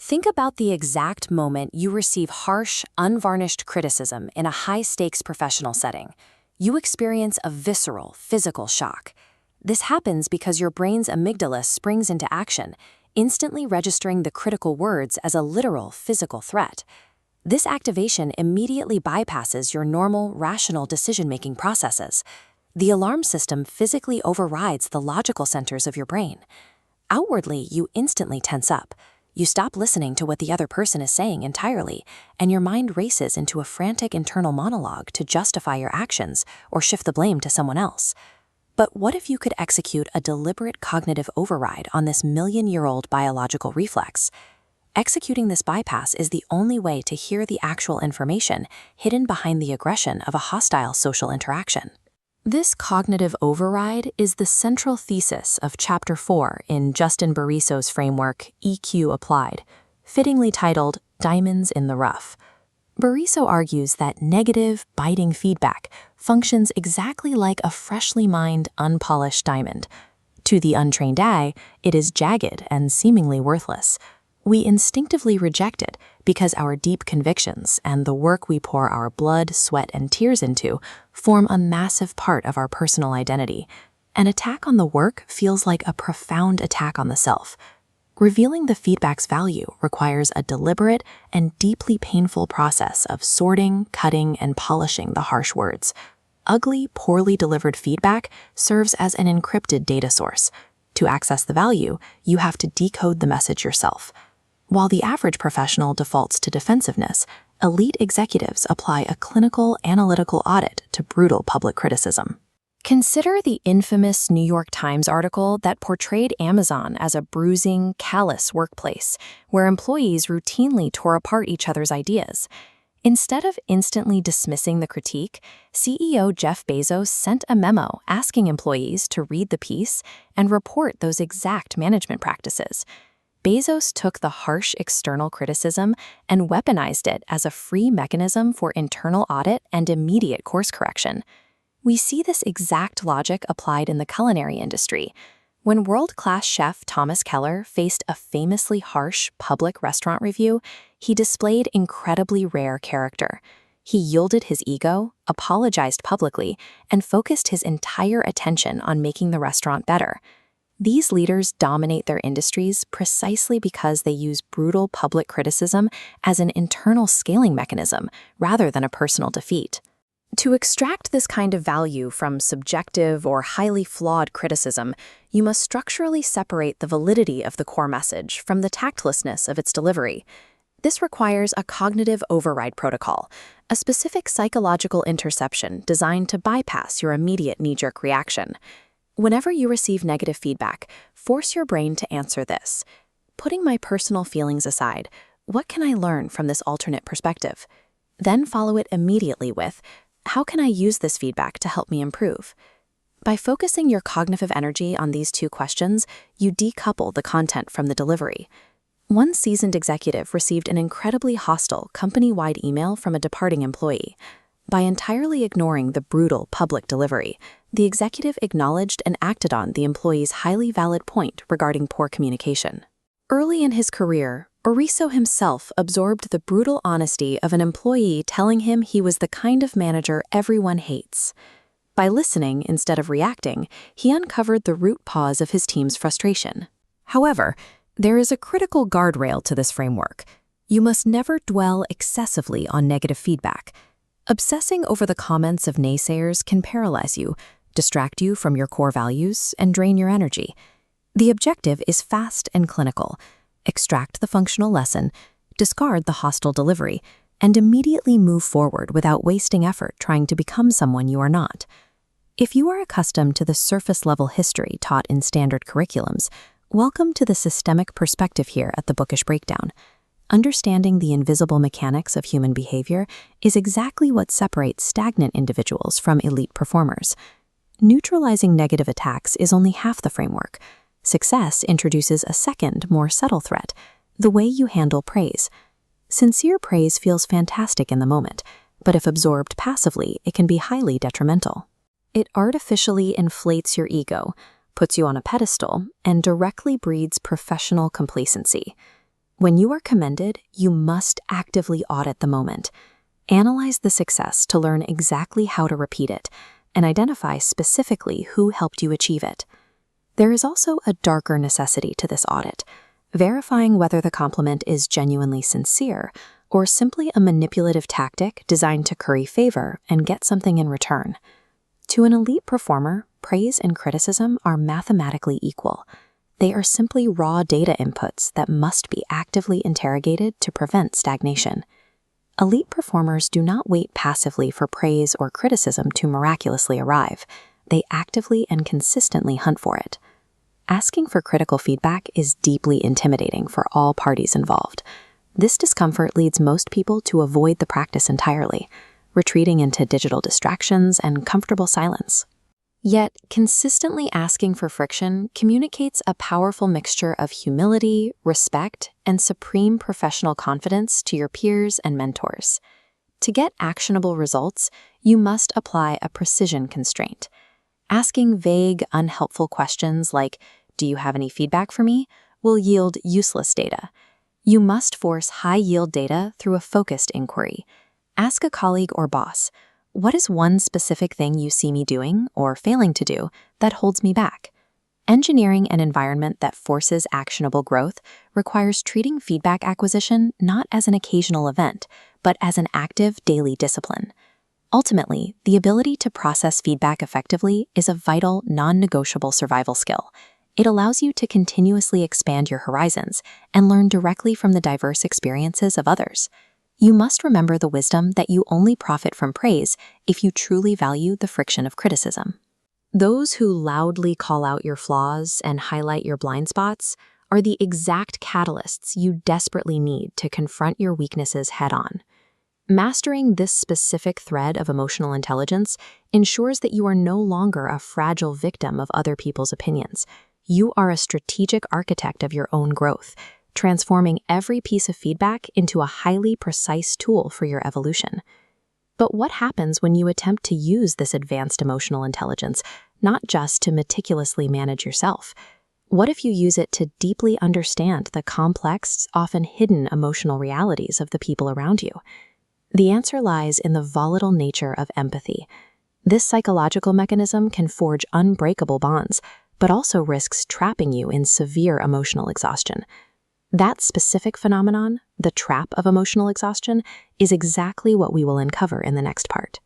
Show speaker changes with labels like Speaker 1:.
Speaker 1: Think about the exact moment you receive harsh, unvarnished criticism in a high-stakes professional setting. You experience a visceral, physical shock. This happens because your brain's amygdala springs into action, instantly registering the critical words as a literal, physical threat. This activation immediately bypasses your normal, rational decision-making processes. The alarm system physically overrides the logical centers of your brain. Outwardly, you instantly tense up. You stop listening to what the other person is saying entirely, and your mind races into a frantic internal monologue to justify your actions or shift the blame to someone else. But what if you could execute a deliberate cognitive override on this million-year-old biological reflex? Executing this bypass is the only way to hear the actual information hidden behind the aggression of a hostile social interaction. This cognitive override is the central thesis of Chapter 4 in Justin Bariso's framework, EQ Applied, fittingly titled Diamonds in the Rough. Bariso argues that negative, biting feedback functions exactly like a freshly mined, unpolished diamond. To the untrained eye, it is jagged and seemingly worthless. We instinctively reject it because our deep convictions and the work we pour our blood, sweat, and tears into form a massive part of our personal identity. An attack on the work feels like a profound attack on the self. Revealing the feedback's value requires a deliberate and deeply painful process of sorting, cutting, and polishing the harsh words. Ugly, poorly delivered feedback serves as an encrypted data source. To access the value, you have to decode the message yourself. While the average professional defaults to defensiveness, elite executives apply a clinical, analytical audit to brutal public criticism. Consider the infamous New York Times article that portrayed Amazon as a bruising, callous workplace, where employees routinely tore apart each other's ideas. Instead of instantly dismissing the critique, CEO Jeff Bezos sent a memo asking employees to read the piece and report those exact management practices. Bezos took the harsh external criticism and weaponized it as a free mechanism for internal audit and immediate course correction. We see this exact logic applied in the culinary industry. When world-class chef Thomas Keller faced a famously harsh public restaurant review, he displayed incredibly rare character. He yielded his ego, apologized publicly, and focused his entire attention on making the restaurant better. These leaders dominate their industries precisely because they use brutal public criticism as an internal scaling mechanism rather than a personal defeat. To extract this kind of value from subjective or highly flawed criticism, you must structurally separate the validity of the core message from the tactlessness of its delivery. This requires a cognitive override protocol, a specific psychological interception designed to bypass your immediate knee-jerk reaction. Whenever you receive negative feedback, force your brain to answer this. Putting my personal feelings aside, what can I learn from this alternate perspective? Then follow it immediately with, how can I use this feedback to help me improve? By focusing your cognitive energy on these two questions, you decouple the content from the delivery. One seasoned executive received an incredibly hostile company-wide email from a departing employee. By entirely ignoring the brutal public delivery, the executive acknowledged and acted on the employee's highly valid point regarding poor communication. Early in his career, Bariso himself absorbed the brutal honesty of an employee telling him he was the kind of manager everyone hates. By listening instead of reacting, he uncovered the root cause of his team's frustration. However, there is a critical guardrail to this framework. You must never dwell excessively on negative feedback. Obsessing over the comments of naysayers can paralyze you, distract you from your core values, and drain your energy. The objective is fast and clinical. Extract the functional lesson, discard the hostile delivery, and immediately move forward without wasting effort trying to become someone you are not. If you are accustomed to the surface-level history taught in standard curriculums, welcome to the systemic perspective here at the Bookish Breakdown. Understanding the invisible mechanics of human behavior is exactly what separates stagnant individuals from elite performers. Neutralizing negative attacks is only half the framework. Success introduces a second, more subtle threat, the way you handle praise. Sincere praise feels fantastic in the moment, but if absorbed passively, it can be highly detrimental. It artificially inflates your ego, puts you on a pedestal, and directly breeds professional complacency. When you are commended, you must actively audit the moment. Analyze the success to learn exactly how to repeat it, and identify specifically who helped you achieve it. There is also a darker necessity to this audit, verifying whether the compliment is genuinely sincere or simply a manipulative tactic designed to curry favor and get something in return. To an elite performer, praise and criticism are mathematically equal. They are simply raw data inputs that must be actively interrogated to prevent stagnation. Elite performers do not wait passively for praise or criticism to miraculously arrive. They actively and consistently hunt for it. Asking for critical feedback is deeply intimidating for all parties involved. This discomfort leads most people to avoid the practice entirely, retreating into digital distractions and comfortable silence. Yet, consistently asking for friction communicates a powerful mixture of humility, respect, and supreme professional confidence to your peers and mentors. To get actionable results, you must apply a precision constraint. Asking vague, unhelpful questions like, "Do you have any feedback for me?" will yield useless data. You must force high-yield data through a focused inquiry. Ask a colleague or boss, "What is one specific thing you see me doing or failing to do that holds me back?" Engineering an environment that forces actionable growth requires treating feedback acquisition not as an occasional event, but as an active daily discipline. Ultimately, the ability to process feedback effectively is a vital, non-negotiable survival skill. It allows you to continuously expand your horizons and learn directly from the diverse experiences of others. You must remember the wisdom that you only profit from praise if you truly value the friction of criticism. Those who loudly call out your flaws and highlight your blind spots are the exact catalysts you desperately need to confront your weaknesses head-on. Mastering this specific thread of emotional intelligence ensures that you are no longer a fragile victim of other people's opinions. You are a strategic architect of your own growth, transforming every piece of feedback into a highly precise tool for your evolution. But what happens when you attempt to use this advanced emotional intelligence, not just to meticulously manage yourself? What if you use it to deeply understand the complex, often hidden emotional realities of the people around you? The answer lies in the volatile nature of empathy. This psychological mechanism can forge unbreakable bonds, but also risks trapping you in severe emotional exhaustion. That specific phenomenon, the trap of emotional exhaustion, is exactly what we will uncover in the next part.